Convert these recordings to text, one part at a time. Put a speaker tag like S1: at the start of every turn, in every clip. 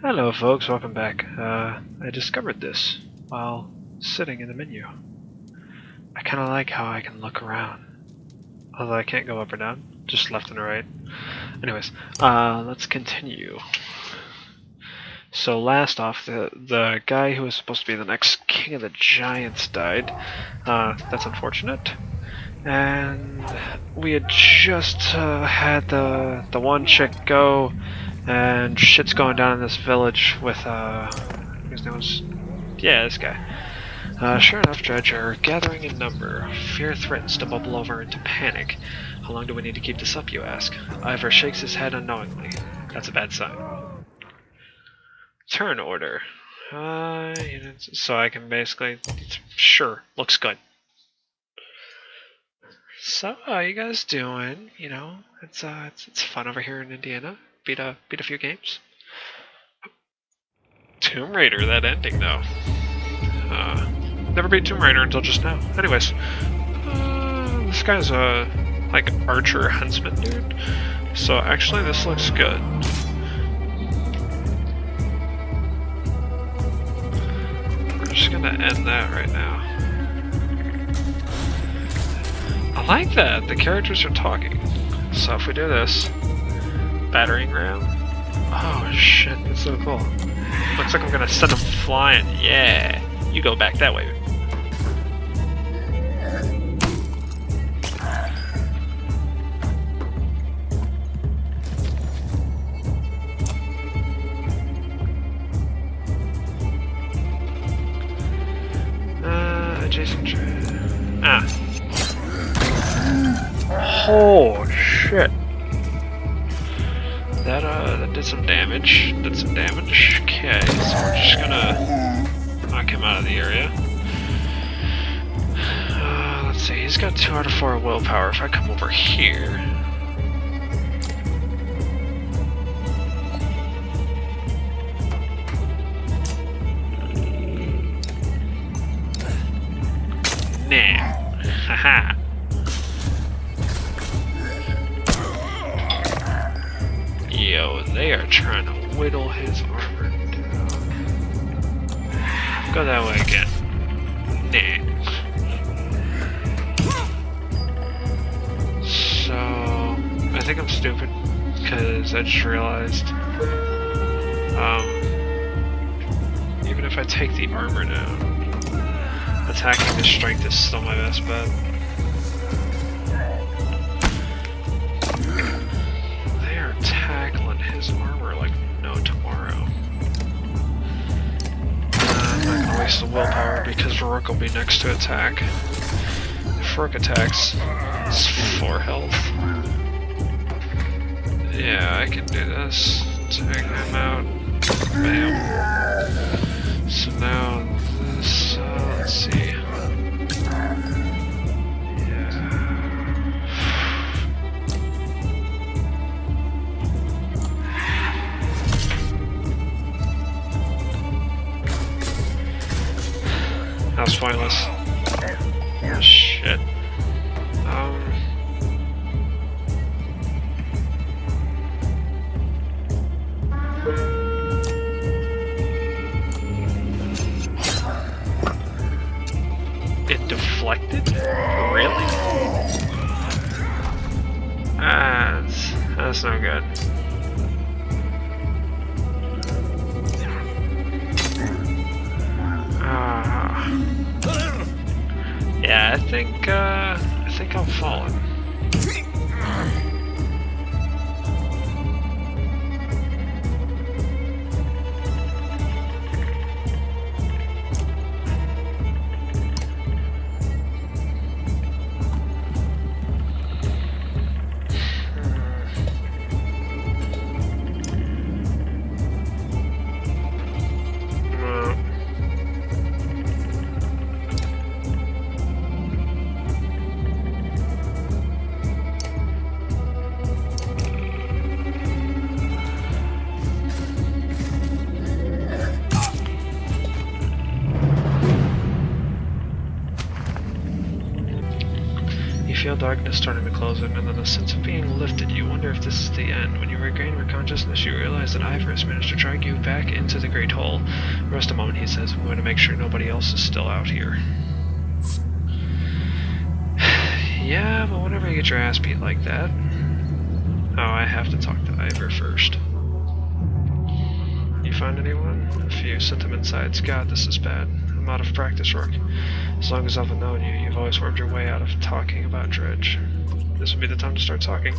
S1: Hello folks, welcome back. I discovered this while sitting in the menu. I kinda like how I can look around. Although I can't go up or down, just left and right. Anyways, let's continue. So last off, the guy who was supposed to be the next king of the giants died. That's unfortunate. And we had just had the one chick go, and shit's going down in this village with his name was, yeah, this guy. Sure enough, Dredge are gathering in number. Fear threatens to bubble over into panic. How long do we need to keep this up, you ask? Ivor shakes his head unknowingly. That's a bad sign. Turn order. So I can basically, sure, looks good. So, how you guys doing? You know, it's fun over here in Indiana. Beat a few games. Tomb Raider, that ending though. Never beat Tomb Raider until just now. Anyways, this guy's a like archer huntsman dude. So actually, this looks good. We're just gonna end that right now. I like that the characters are talking. So if we do this, battering ram. Oh shit, that's so cool. Looks like I'm gonna send them flying. Yeah, you go back that way. Adjacent. Oh shit. That did some damage. Okay, so we're just gonna knock him out of the area. Let's see, he's got 2 out of 4 willpower. If I come over here... Nah. Haha. Yo, they are trying to whittle his armor down. Go that way again. Nah. So, I think I'm stupid, because I just realized, even if I take the armor down, attacking his strength is still my best bet. They are tackling his armor like no tomorrow. I'm not gonna waste the willpower because Rourke will be next to attack. If Rourke attacks, it's 4 health. Yeah, I can do this. Take him out. Bam. So now this, let's see. Yeah. That was pointless. Oh, shit. It deflected? Really? That's no good. Yeah, I think I'm falling. feel darkness starting to close in, and then a sense of being lifted. You wonder if this is the end. When you regain your consciousness, you realize that Ivor has managed to drag you back into the Great Hole. Rest a moment, he says. I'm going to make sure nobody else is still out here. Yeah, but whenever you get your ass beat like that... Oh, I have to talk to Ivor first. You find anyone? A few. Sent them inside. God, this is bad. I'm out of practice, Rourke. As long as I've known you, you've always wormed your way out of talking about Dredge. This would be the time to start talking.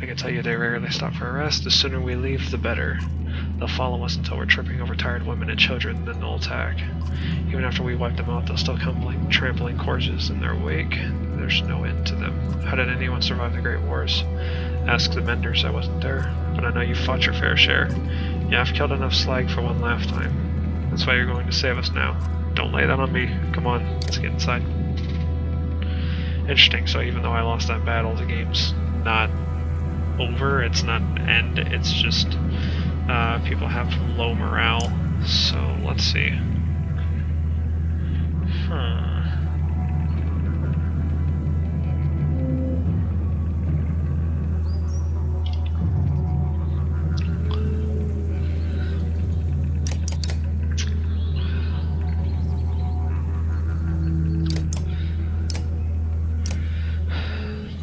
S1: I can tell you they rarely stop for a rest. The sooner we leave, the better. They'll follow us until we're tripping over tired women and children, then they'll attack. Even after we wipe them out, they'll still come trampling corpses in their wake. There's no end to them. How did anyone survive the Great Wars? Ask the Menders, I wasn't there. But I know you fought your fair share. Yeah, I've killed enough slag for one lifetime. That's why you're going to save us now. Don't lay that on me. Come on, let's get inside. Interesting, so even though I lost that battle, the game's not over, it's not an end, it's just people have low morale. So, let's see.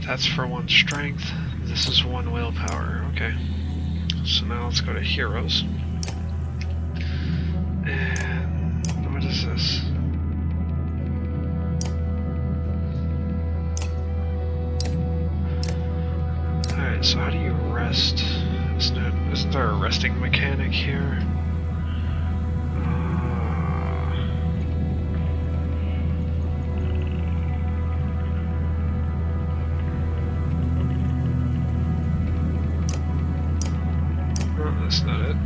S1: That's for one strength. This is one willpower. Okay. So now let's go to heroes. And what is this? Alright, so how do you rest? Isn't there a resting mechanic here? That's not it.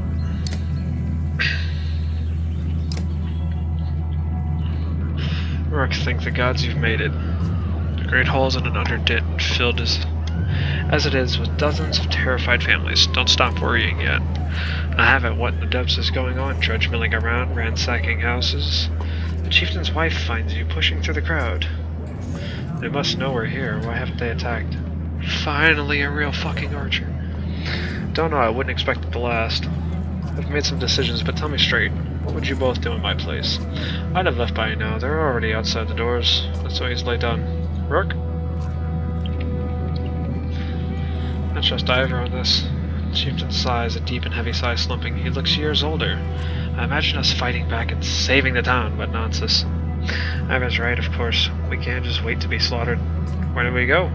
S1: Rourke, thank the gods you've made it. The Great Hall's in an underdit, filled as it is with dozens of terrified families. Don't stop worrying yet. I have it. What in the depths is going on? Dredge milling around, ransacking houses. The chieftain's wife finds you pushing through the crowd. They must know we're here. Why haven't they attacked? Finally, a real fucking archer. Don't know, I wouldn't expect it to last. I've made some decisions, but tell me straight. What would you both do in my place? I'd have left by now. They're already outside the doors. That's why he's laid down. Rourke? Not just Ivor on this. The chieftain sighs, a deep and heavy sigh slumping. He looks years older. I imagine us fighting back and saving the town, but nonsense. Ivor's right, of course. We can't just wait to be slaughtered. Where do we go?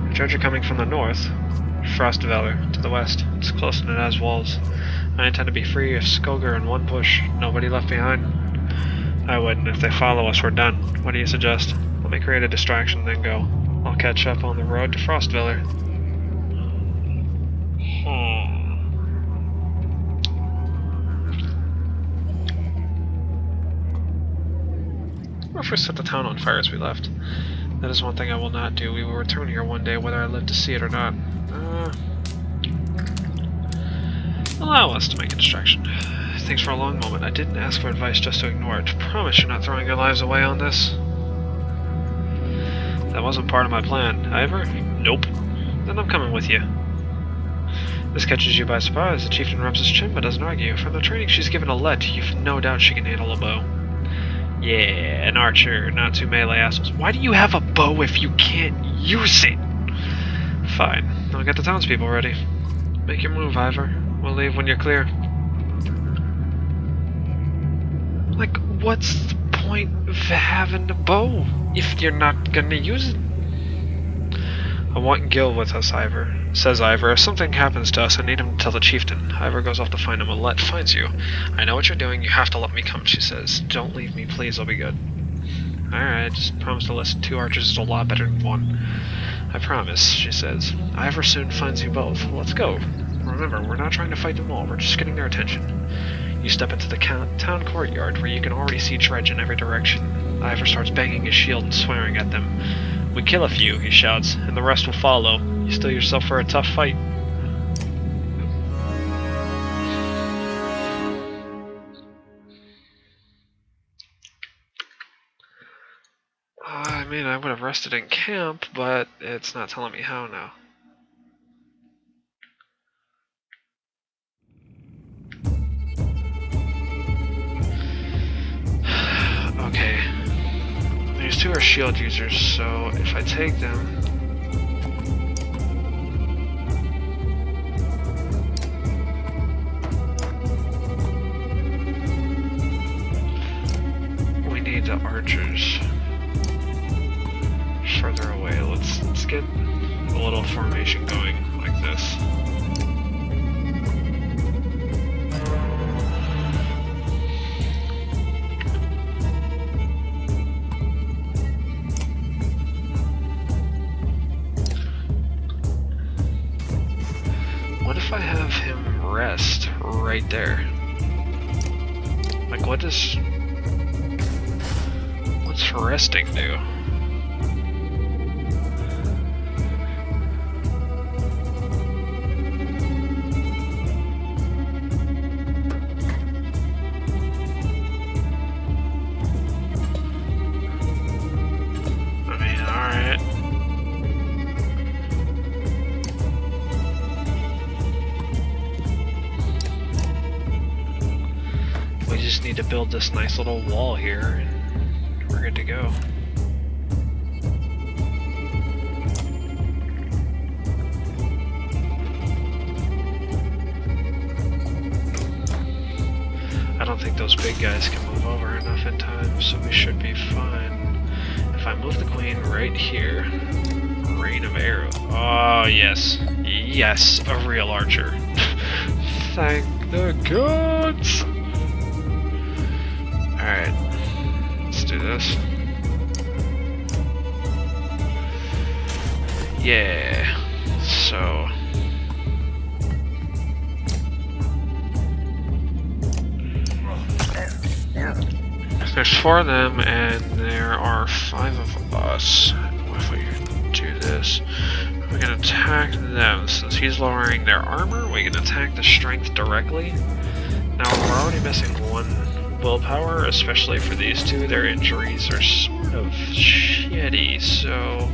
S1: The Dredge are coming from the north. Frost Valor, to the west. It's close and it has walls. I intend to be free of Skulker in one push. Nobody left behind. I wouldn't. If they follow us, we're done. What do you suggest? Let me create a distraction, then go. I'll catch up on the road to Frost Valor. What if we set the town on fire as we left? That is one thing I will not do. We will return here one day, whether I live to see it or not. Allow us to make a distraction. Thanks for a long moment. I didn't ask for advice just to ignore it. Promise you're not throwing your lives away on this? That wasn't part of my plan. Ivor? Nope. Then I'm coming with you. This catches you by surprise. The chieftain rubs his chin but doesn't argue. From the training she's given Let, you've no doubt she can handle a bow. Yeah, an archer, not two melee assholes. Why do you have a bow if you can't use it? Fine. I'll get the townspeople ready. Make your move, Ivor. We'll leave when you're clear. Like, what's the point of having a bow if you're not gonna use it? I want Gil with us, Ivor. Says Ivor. If something happens to us, I need him to tell the chieftain. Ivor goes off to find him. Let finds you. I know what you're doing. You have to let me come, she says. Don't leave me, please. I'll be good. Alright, just promise to listen. 2 archers is a lot better than 1. I promise, she says. Ivor soon finds you both. Let's go. Remember, we're not trying to fight them all. We're just getting their attention. You step into the town courtyard, where you can already see Dredge in every direction. Ivor starts banging his shield and swearing at them. We kill a few, he shouts, and the rest will follow. You steel yourself for a tough fight. I mean, I would have rested in camp, but it's not telling me how now. Okay. These two are shield users, so if I take them... We need the archers further away. Let's get a little formation going like this. What if I have him rest right there? Like, what's resting do? I mean, alright. We just need to build this nice little wall here, and we're good to go. I don't think those big guys can move over enough in time, so we should be fine. If I move the queen right here, rain of arrows. Oh, yes. Yes, a real archer. Thank the gods! Alright, let's do this. Yeah, so... There's 4 of them, and there are 5 of us. What if we do this? We can attack them. Since he's lowering their armor, we can attack the strength directly. Now, we're already missing 1 willpower, especially for these 2. Their injuries are sort of shitty, so...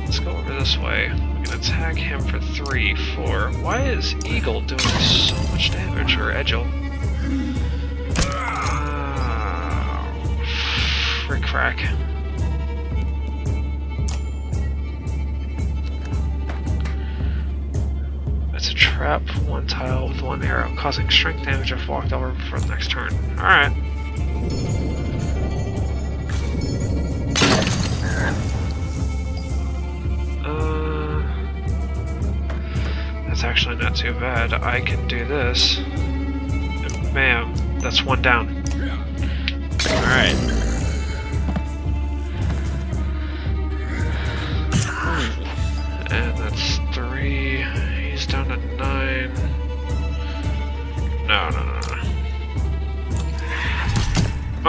S1: Let's go over this way. We can attack him for 3, 4. Why is Eagle doing so much damage, or Edgel? Frick-frack. It's a trap, 1 tile with 1 arrow, causing strength damage if walked over for the next turn. Alright. That's actually not too bad. I can do this. And bam, that's 1 down. Alright. And that's 3. He's down to 9. No.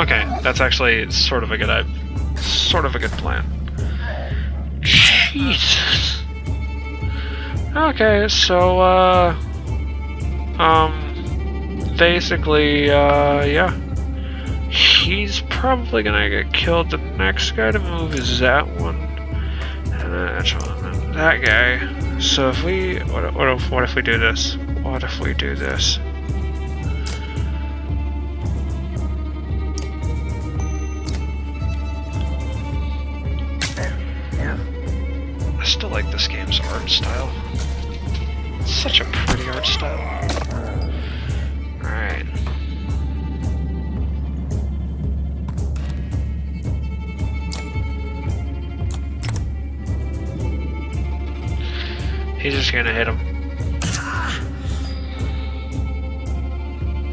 S1: Okay, that's actually sort of a good plan. Jesus. Okay, so basically, yeah. He's probably gonna get killed. The next guy to move is that one. And then that guy. So if we... What if we do this? What if we do this? I still like this game's art style. It's such a pretty art style. Alright. He's just gonna hit him.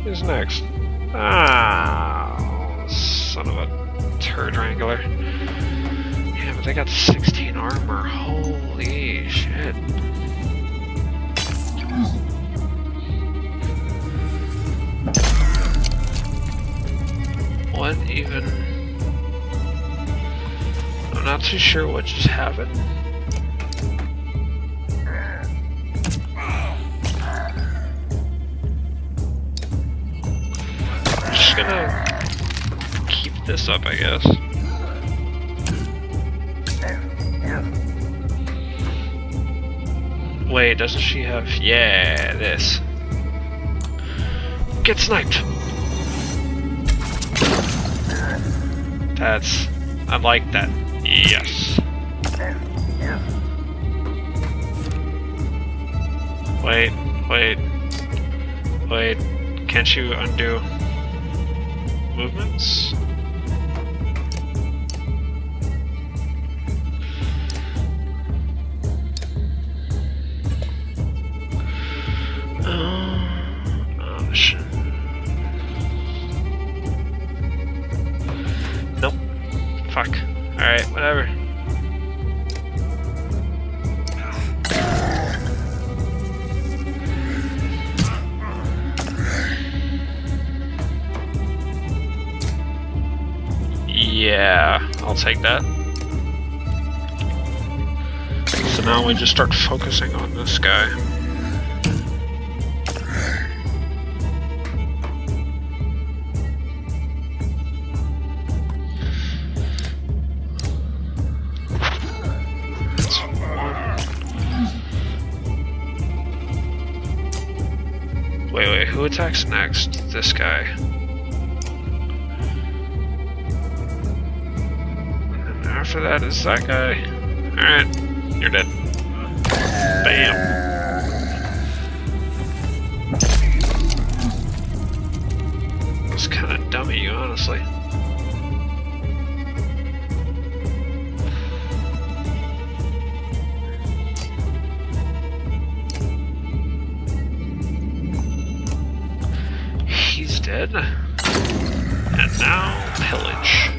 S1: Who's next? Ah, son of a turd wrangler. Yeah, but they got 16 armor. Holy shit. What even? I'm not too sure what just happened. I'm just gonna keep this up, I guess. Wait, doesn't she have... Yeah, this. Get sniped! That's... I like that. Yes. Wait, wait. Wait. Can't you undo movements? Oh, shit. Nope. Fuck. Alright, whatever. Yeah, I'll take that. So now we just start focusing on this guy. That's one. Wait, who attacks next? This guy. And after that is that guy. Alright, you're dead. Bam. It's kind of dumb of you, honestly. He's dead. And now, pillage.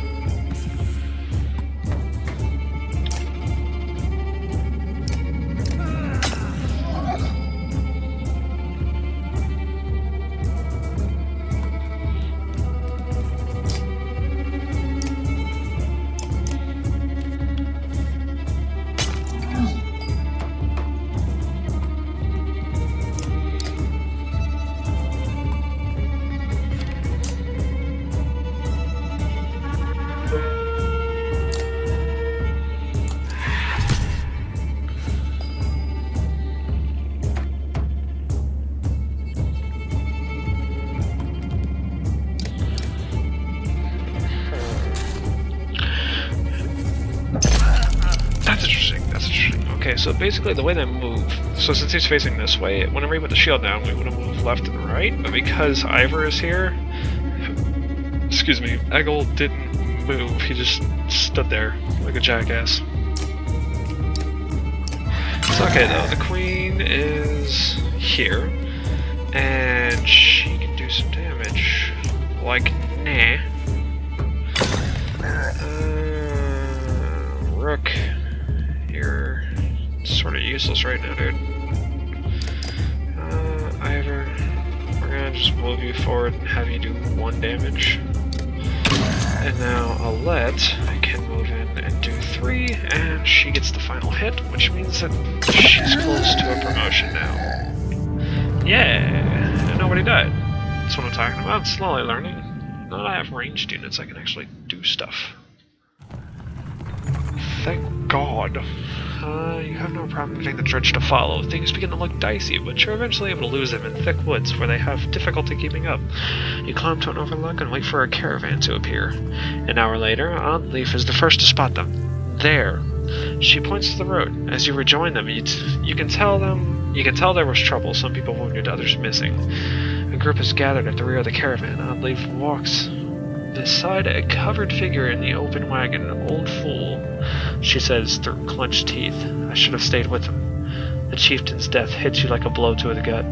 S1: That's interesting. Okay, so basically the way they move, so since he's facing this way, whenever he put the shield down, we would have moved left and right, but because Ivor is here, excuse me, Eggle didn't move, he just stood there like a jackass. It's okay though, the queen is here, and she can do some damage, like nah. Rook, you're sort of useless right now, dude. Ivor, we're gonna just move you forward and have you do 1 damage. And now Let can move in and do 3, and she gets the final hit, which means that she's close to a promotion now. Yeah, and nobody died. That's what I'm talking about, slowly learning. Now that I have ranged units, I can actually do stuff. Thank God. You have no problem getting the Dredge to follow. Things begin to look dicey, but you're eventually able to lose them in thick woods where they have difficulty keeping up. You climb to an overlook and wait for a caravan to appear. An hour later, Aunt Leaf is the first to spot them. There. She points to the road. As you rejoin them, you can tell there was trouble, some people wounded, others missing. A group is gathered at the rear of the caravan. Aunt Leaf walks beside a covered figure in the open wagon. Old fool, she says through clenched teeth. I should have stayed with him. The chieftain's death hits you like a blow to the gut.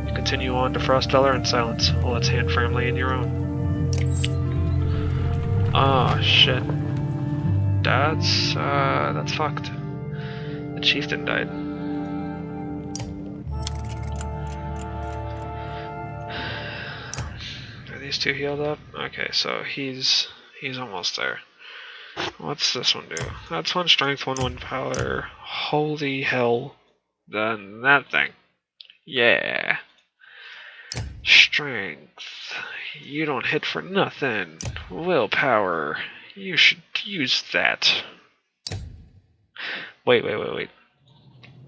S1: You continue on to Frostfeller in silence, while its hand firmly in your own. Oh shit. That's fucked. The chieftain died. Are these two healed up? Okay, so he's almost there. What's this one do? That's 1 strength, 1 power. Holy hell. Then that thing. Yeah. Strength. You don't hit for nothing. Willpower. You should use that. Wait.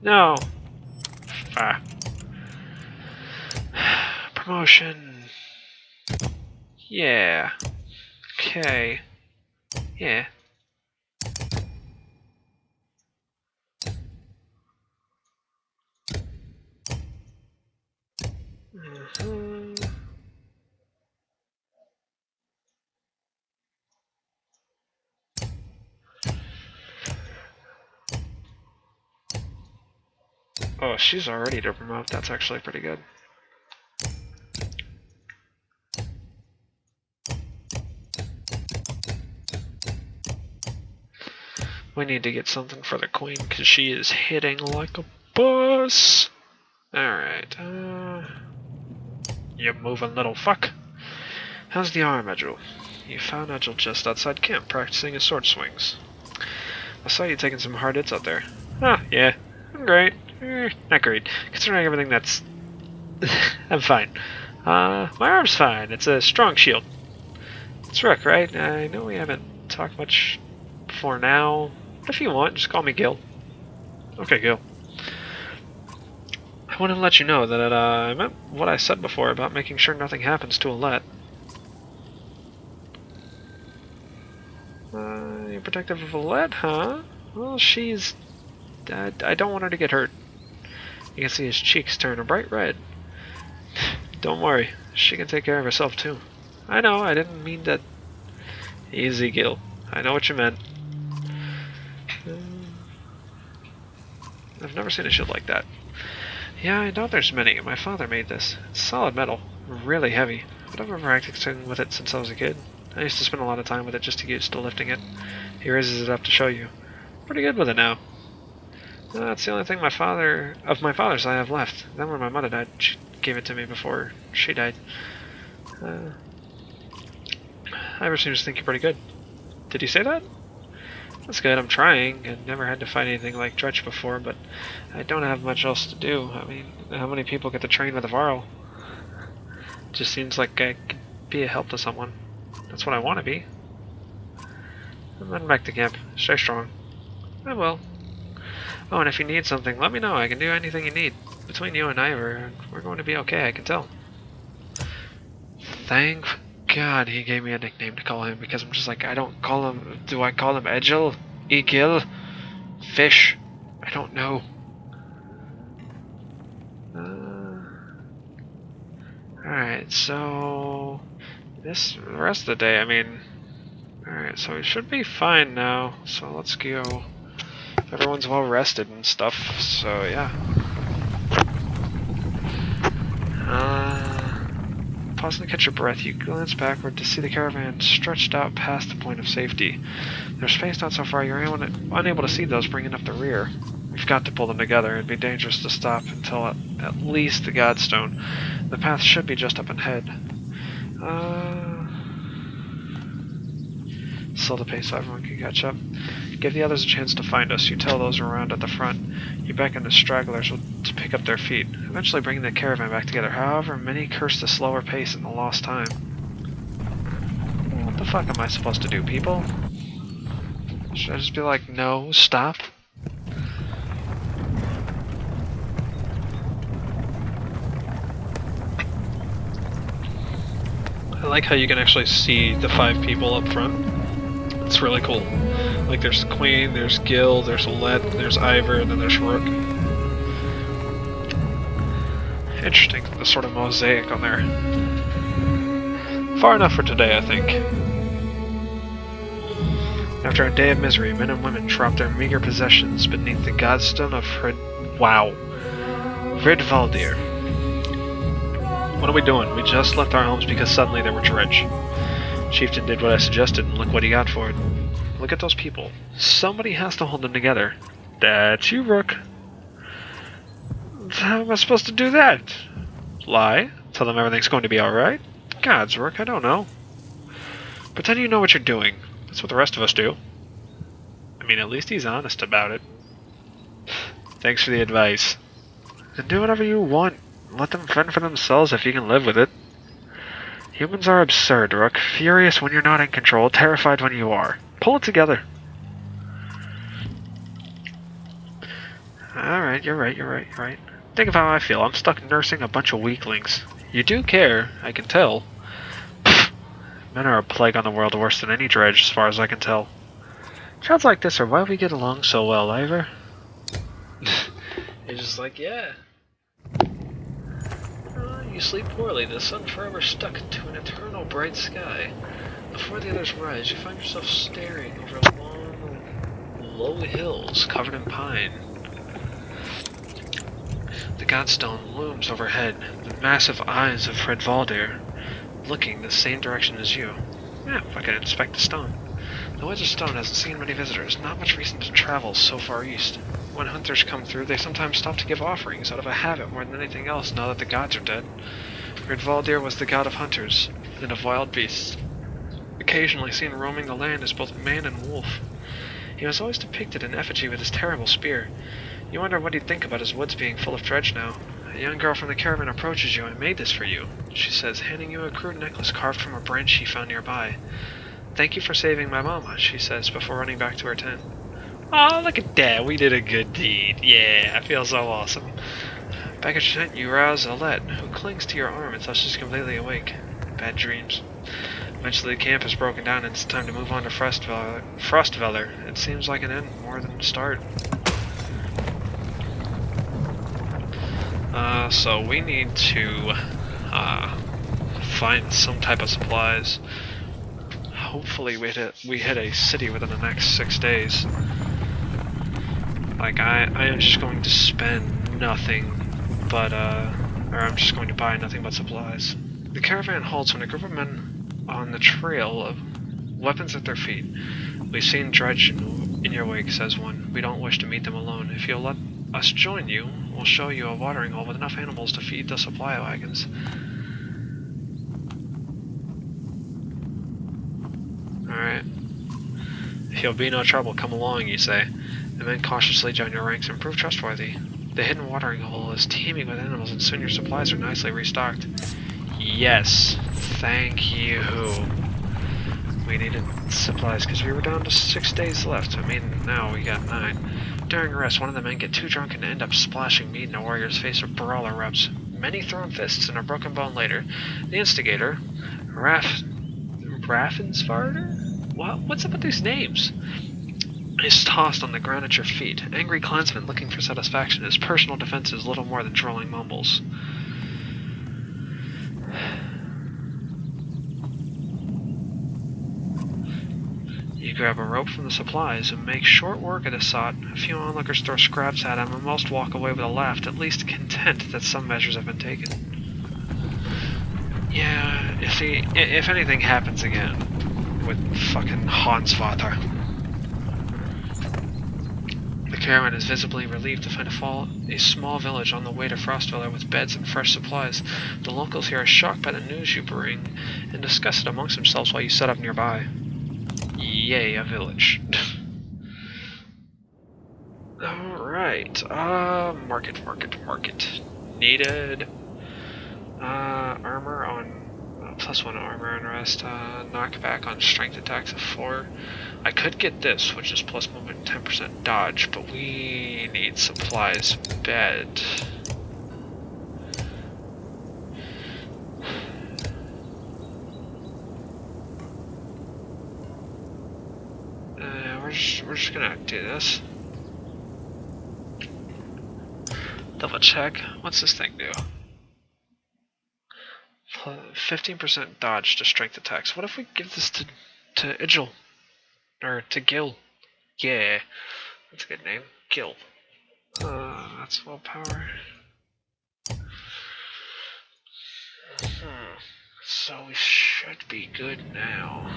S1: No. Ah. Promotion. Yeah. Okay. Yeah. Oh, she's already to promote. That's actually pretty good. We need to get something for the queen because she is hitting like a bus. Alright, you moving little fuck. How's the arm, Edgel? You found Edgel just outside camp practicing his sword swings. I saw you taking some hard hits out there. Ah, yeah. I'm great. Not great. Considering everything that's... I'm fine. My arm's fine. It's a strong shield. It's Rook, right? I know we haven't talked much before now. But if you want, just call me Gil. Okay, Gil. I wanted to let you know that I meant what I said before about making sure nothing happens to Let. You're protective of Let, huh? Well, she's... I don't want her to get hurt. You can see his cheeks turn a bright red. Don't worry, she can take care of herself too. I know, I didn't mean that... Easy, Gil. I know what you meant. I've never seen a shield like that. Yeah, I know there's many. My father made this. It's solid metal. Really heavy. But I've been practicing with it since I was a kid. I used to spend a lot of time with it just to get used to lifting it. He raises it up to show you. Pretty good with it now. That's the only thing my father's I have left. Then when my mother died, she gave it to me before she died. Ivor seems to think you're pretty good. Did he say that? That's good, I'm trying. I've never had to fight anything like Dretch before, but I don't have much else to do. I mean, how many people get to train with a Varl? Just seems like I could be a help to someone. That's what I want to be. And then back to camp. Stay strong. I will. Oh, and if you need something, let me know. I can do anything you need. Between you and Ivor, we're going to be okay, I can tell. Thank God he gave me a nickname to call him, because I'm just like, I don't call him... Do I call him Edgel? Egil? Fish? I don't know. Alright, so... the rest of the day, I mean... Alright, so we should be fine now, so let's go. Everyone's well rested and stuff, so yeah. Pausing to catch your breath, you glance backward to see the caravan stretched out past the point of safety. They're spaced out so far you're unable to see those bringing up the rear. We've got to pull them together. It'd be dangerous to stop until at least the Godstone. The path should be just up ahead. Slow the pace so everyone can catch up. Give the others a chance to find us. You tell those around at the front. You beckon the stragglers to pick up their feet, eventually bringing the caravan back together. However, many curse the slower pace and the lost time. What the fuck am I supposed to do, people? Should I just be like, no, stop? I like how you can actually see the 5 people up front. It's really cool. Like, there's the Queen, there's Gil, there's Let, there's Ivor, and then there's Rook. Interesting, the sort of mosaic on there. Far enough for today, I think. After a day of misery, men and women dropped their meager possessions beneath the Godstone of Ridvaldir. What are we doing? We just left our homes because suddenly there were dredge. Chieftain did what I suggested, and look what he got for it. Look at those people. Somebody has to hold them together. That's you, Rook. How am I supposed to do that? Lie? Tell them everything's going to be alright? Gods, Rook, I don't know. Pretend you know what you're doing. That's what the rest of us do. I mean, at least he's honest about it. Thanks for the advice. Then do whatever you want. Let them fend for themselves if you can live with it. Humans are absurd, Rook. Furious when you're not in control, terrified when you are. Pull it together. Alright, you're right. Think of how I feel. I'm stuck nursing a bunch of weaklings. You do care, I can tell. Pfft, men are a plague on the world worse than any dredge, as far as I can tell. Child's like this are why we get along so well, Ivor. He's just like, yeah. You sleep poorly, the sun forever stuck to an eternal bright sky. Before the others rise, you find yourself staring over long, low hills covered in pine. The Godstone looms overhead, the massive eyes of Fred Valdir looking the same direction as you. Yeah, if I could inspect the stone. The Wizard Stone hasn't seen many visitors, not much reason to travel so far east. When hunters come through, they sometimes stop to give offerings, out of a habit more than anything else now that the gods are dead. Fred Valdir was the god of hunters, and of wild beasts, occasionally seen roaming the land as both man and wolf. He was always depicted in effigy with his terrible spear. You wonder what he'd think about his woods being full of dredge now. A young girl from the caravan approaches you. I made this for you, she says, handing you a crude necklace carved from a branch she found nearby. Thank you for saving my mama, she says, before running back to her tent. Oh, look at that, we did a good deed. Yeah, I feel so awesome. Back at your tent, you rouse Let, who clings to your arm until she's completely awake. Bad dreams. Eventually the camp is broken down and it's time to move on to Frostveller. It seems like an end more than a start. So we need to find some type of supplies. Hopefully we hit a city within the next 6 days. Like I am just going to spend nothing but or I'm just going to buy nothing but supplies. The caravan halts when a group of men on the trail, weapons at their feet. We've seen dredge in your wake, says one. We don't wish to meet them alone. If you'll let us join you, we'll show you a watering hole with enough animals to feed the supply wagons. Alright. If you'll be no trouble, come along, you say. The men cautiously join your ranks and prove trustworthy. The hidden watering hole is teeming with animals, and soon your supplies are nicely restocked. Yes, thank you. We needed supplies because we were down to 6 days left. I mean, now we got 9. During rest, one of the men get too drunk and end up splashing meat in a warrior's face with brawler erupts. Many thrown fists and a broken bone later. The instigator, Raffensvarder? What's up with these names? Is tossed on the ground at your feet. Angry clansmen looking for satisfaction. His personal defense is little more than trolling mumbles. You grab a rope from the supplies and make short work of the sot. A few onlookers throw scraps at him, and most walk away with a laugh, at least content that some measures have been taken. Yeah, you see, if anything happens again with fucking Hansvater, the caravan is visibly relieved to find a small village on the way to Frostveller with beds and fresh supplies. The locals here are shocked by the news you bring and discuss it amongst themselves while you set up nearby. Yay, a village. Alright, market. Needed, armor on, +1 armor and rest, knockback on strength attacks of 4. I could get this, which is plus movement 10% dodge, but we need supplies bed. We're just gonna do this. Double check. What's this thing do? 15% dodge to strength attacks. What if we give this to Igil? Or to Gil? Yeah. That's a good name. Gil. That's willpower. So we should be good now.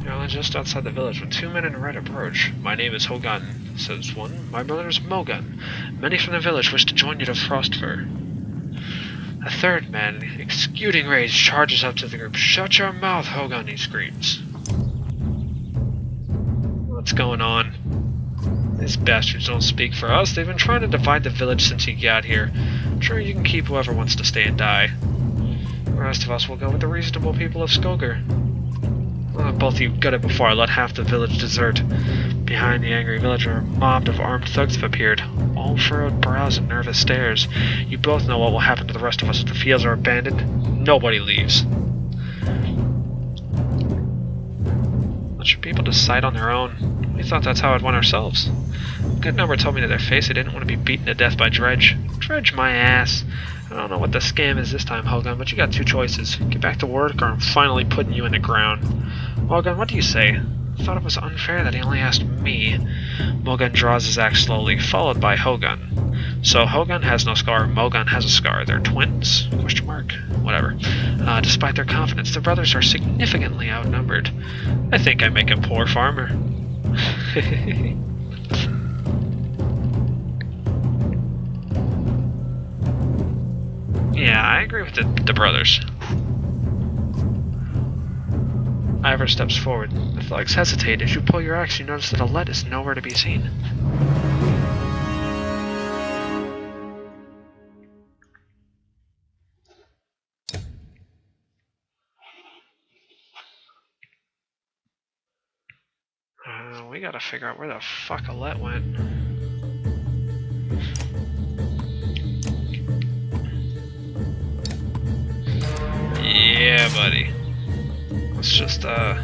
S1: You're only just outside the village when 2 men in red approach. My name is Hogun, says one. My brother is Mogun. Many from the village wish to join you to Frostfur. A third man, exuding rage, charges up to the group. Shut your mouth, Hogun, he screams. What's going on? These bastards don't speak for us. They've been trying to divide the village since you got here. I'm sure you can keep whoever wants to stay and die. The rest of us will go with the reasonable people of Skoger. Both of you gutted before I let half the village desert. Behind the angry villager, a mob of armed thugs have appeared, all furrowed brows and nervous stares. You both know what will happen to the rest of us if the fields are abandoned. Nobody leaves. Let your people decide on their own. We thought that's how it went ourselves. A good number told me to their face they didn't want to be beaten to death by Dredge. Dredge my ass. I don't know what the scam is this time, Hogun, but you got two choices. Get back to work, or I'm finally putting you in the ground. Hogun, what do you say? I thought it was unfair that he only asked me. Mogun draws his axe slowly, followed by Hogun. So Hogun has no scar, Mogun has a scar. They're twins? Question mark? Whatever. Despite their confidence, the brothers are significantly outnumbered. I think I make a poor farmer. Yeah, I agree with the brothers. Ivor steps forward. The thugs hesitate. As you pull your axe, you notice that Let is nowhere to be seen. We gotta figure out where the fuck Let went. Yeah, buddy. Let's just, fuck.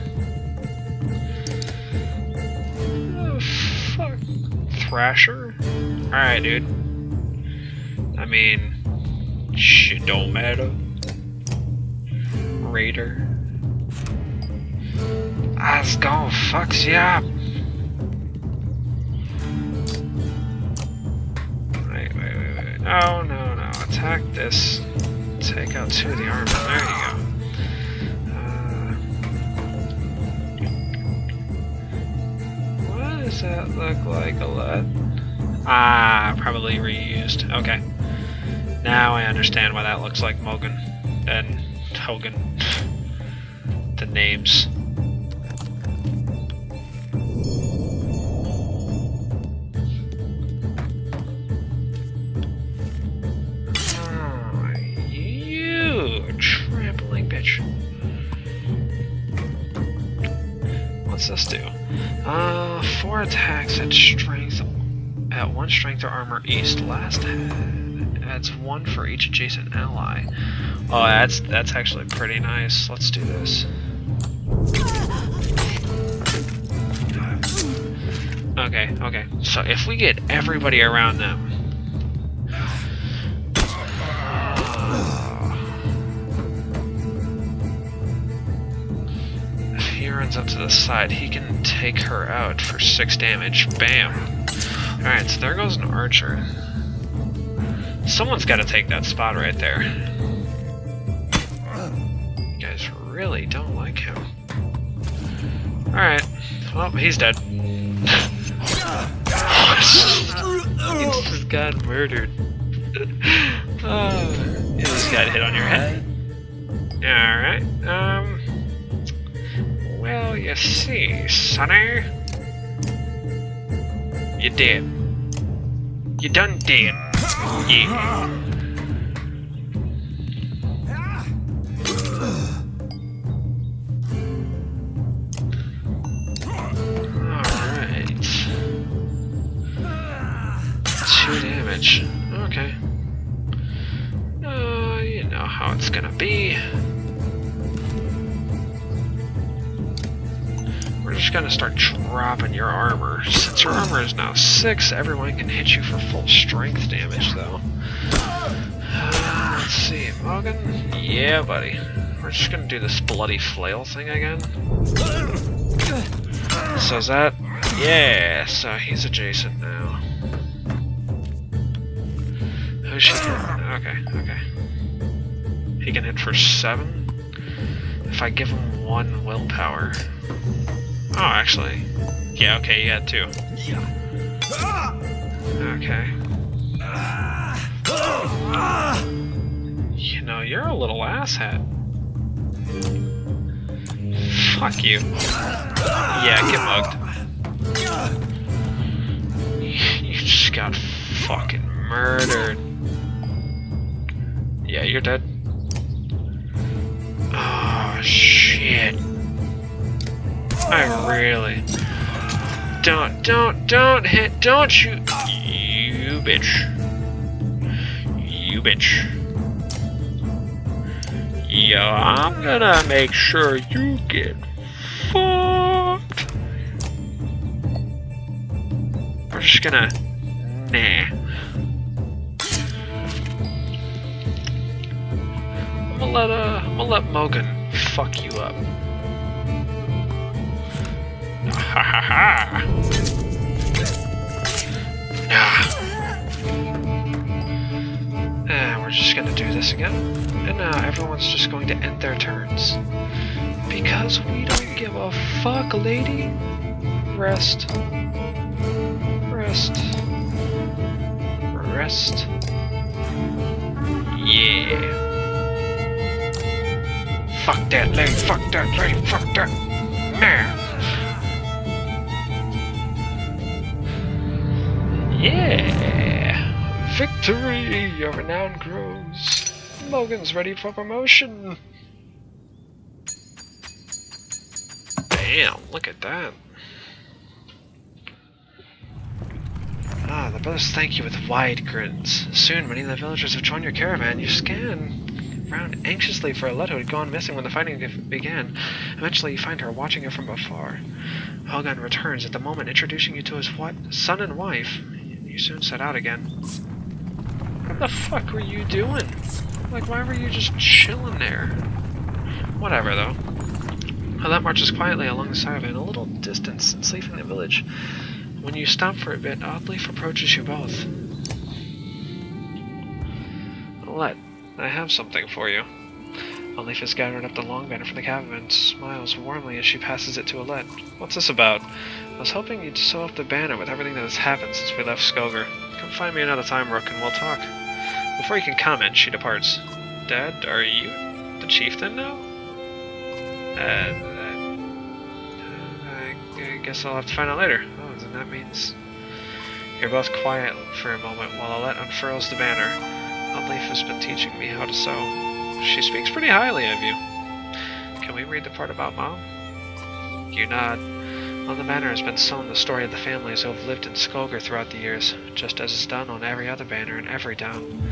S1: Thrasher? Alright, dude. I mean, shit don't matter. Raider. Let's go, fucks you up. Wait. No. Attack this. Take out two of the armor. There you go. What does that look like, Let? Probably reused. Okay. Now I understand why that looks like Mogun and Hogun. The names. What's this do? 4 attacks at strength, at 1 strength or armor east. Last adds 1 for each adjacent ally. Oh, that's actually pretty nice. Let's do this. Okay. So if we get everybody around them. Runs up to the side, he can take her out for 6 damage. Bam. Alright, so there goes an archer. Someone's got to take that spot right there. You guys really don't like him. Alright. Well, he's dead. He just got murdered. You just got hit on your head. Alright, well, you see, sonny, you dead. You done dead. Yeah. Alright. 2 damage. Okay. You know how it's gonna be. We're just gonna start dropping your armor. Since your armor is now 6, everyone can hit you for full strength damage, though. Let's see, Mogun? Yeah, buddy. We're just gonna do this bloody flail thing again. So is that... Yeah, so he's adjacent now. Who's she hitting? Okay. He can hit for 7? If I give him 1 willpower... Oh, actually. Yeah, okay, you had 2. Okay. You know, you're a little asshat. Fuck you. Yeah, get mugged. You just got fucking murdered. Yeah, you're dead. Oh, shit. I really... Don't hit, don't shoot. You bitch. You bitch. Yo, I'm gonna make sure you get fucked. We're just gonna... Nah. I'm gonna let Mogan fuck you up. Ha ha ha. We're just gonna do this again. And now everyone's just going to end their turns. Because we don't give a fuck, lady. Rest. Rest. Rest. Yeah. Fuck that lady, fuck that lady, fuck that. Nah. Yeah. Victory! Your renown grows. Logan's ready for promotion. Damn, look at that. Ah, the brothers thank you with wide grins. Soon, many of the villagers have joined your caravan. You scan around anxiously for Let, who had gone missing when the fighting began. Eventually, you find her watching her from afar. Hogan returns at the moment, introducing you to his son and wife. You soon set out again. What the fuck were you doing? Like, why were you just chilling there? Whatever, though. Let marches quietly along the side of it in a little distance since leaving the village. When you stop for a bit, Oddleaf approaches you both. Let, I have something for you. Oddleaf has gathered up the long banner from the cabin and smiles warmly as she passes it to Alette. What's this about? I was hoping you'd sew up the banner with everything that has happened since we left Skogar. Come find me another time, Rook, and we'll talk. Before you can comment, she departs. Dad, are you the chieftain now? I guess I'll have to find out later. Oh, then that means... You're both quiet for a moment while Alette unfurls the banner. Oddleaf has been teaching me how to sew. She speaks pretty highly of you. Can we read the part about Mom? You nod. On the banner has been sewn the story of the families who have lived in Skogar throughout the years, just as is done on every other banner in every town.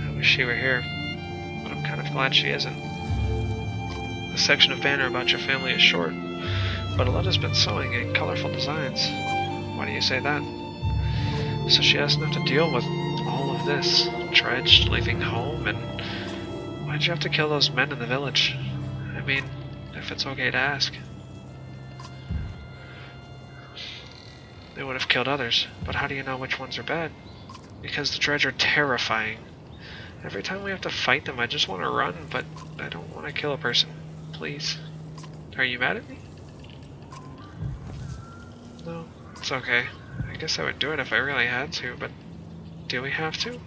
S1: I wish she were here, but I'm kind of glad she isn't. The section of banner about your family is short, but Aletta's been sewing in colorful designs. Why do you say that? So she hasn't have to deal with all of this. Dredged, leaving home, and why'd you have to kill those men in the village? I mean, if it's okay to ask. They would have killed others, but how do you know which ones are bad? Because the Dredge are terrifying. Every time we have to fight them, I just want to run, but I don't want to kill a person. Please. Are you mad at me? No, it's okay. I guess I would do it if I really had to, but do we have to?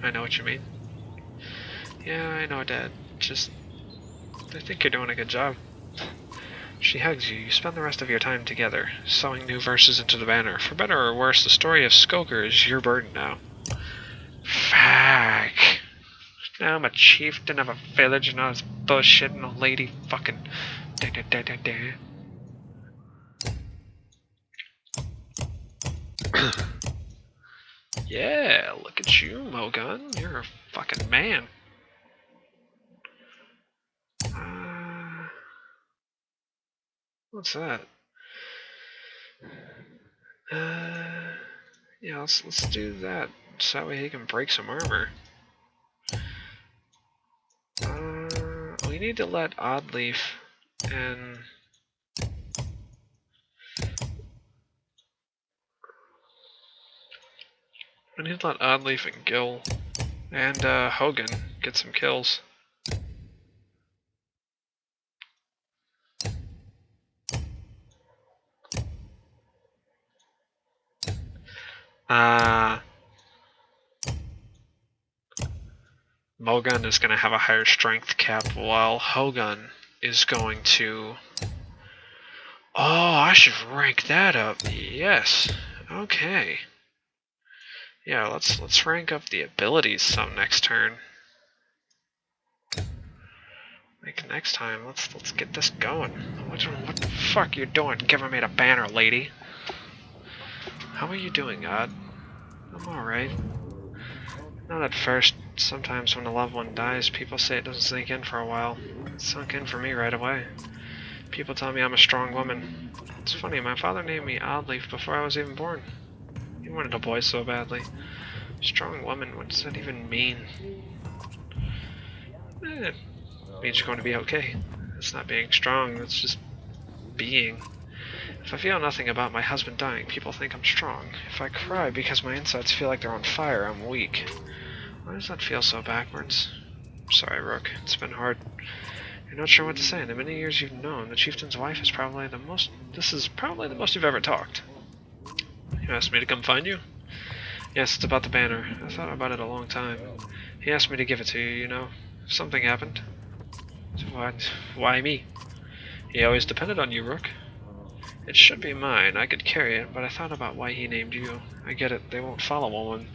S1: I know what you mean. Yeah, I know, Dad. Just... I think you're doing a good job. She hugs you. You spend the rest of your time together, sewing new verses into the banner. For better or worse, the story of Skogar is your burden now. Fuck. Now I'm a chieftain of a village and all this bullshit and a lady fucking... Yeah, look at you, Mogun. You're a fucking man. What's that? Yeah, let's do that. So that way he can break some armor. We need to let Oddleaf and... We need to let Oddleaf and Gil and Hogan get some kills. Mogun is going to have a higher strength cap, while Hogun is going to... Oh, I should rank that up. Yes. Okay. Yeah, let's rank up the abilities some next turn. Like next time, let's get this going. What the fuck you doing? Giving me the banner, lady. How are you doing, God? I'm alright. Not at first. Sometimes when a loved one dies, people say it doesn't sink in for a while. It sunk in for me right away. People tell me I'm a strong woman. It's funny, my father named me Oddleaf before I was even born. He wanted a boy so badly. Strong woman, what does that even mean? It means you're going to be okay. It's not being strong, it's just being. If I feel nothing about my husband dying, people think I'm strong. If I cry because my insides feel like they're on fire, I'm weak. Why does that feel so backwards? Sorry, Rook. It's been hard. You're not sure what to say. In the many years you've known, the chieftain's wife is probably the most... This is probably the most you've ever talked. You asked me to come find you? Yes, it's about the banner. I thought about it a long time. He asked me to give it to you, you know. If something happened. What? Why me? He always depended on you, Rook. It should be mine. I could carry it, but I thought about why he named you. I get it. They won't follow one.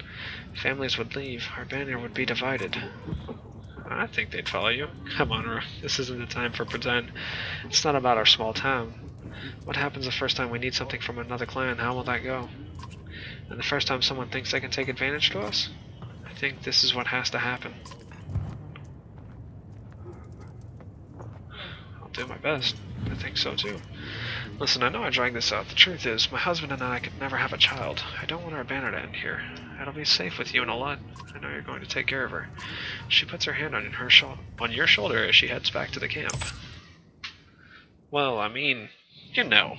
S1: Families would leave. Our banner would be divided. I think they'd follow you. Come on, Rook. This isn't the time for pretend. It's not about our small town. What happens the first time we need something from another clan? How will that go? And the first time someone thinks they can take advantage to us? I think this is what has to happen. I'll do my best. I think so too. Listen, I know I dragged this out. The truth is, my husband and I could never have a child. I don't want our banner to end here. It'll be safe with you and Let. I know you're going to take care of her. She puts her hand on your shoulder as she heads back to the camp. Well, I mean, you know.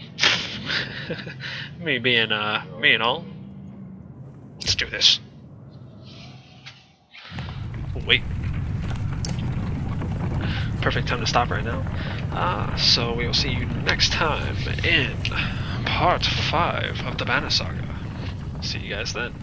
S1: me being all. Let's do this. Oh, wait. Perfect time to stop right now. So we will see you next time in part 5 of the Banner Saga. See you guys then.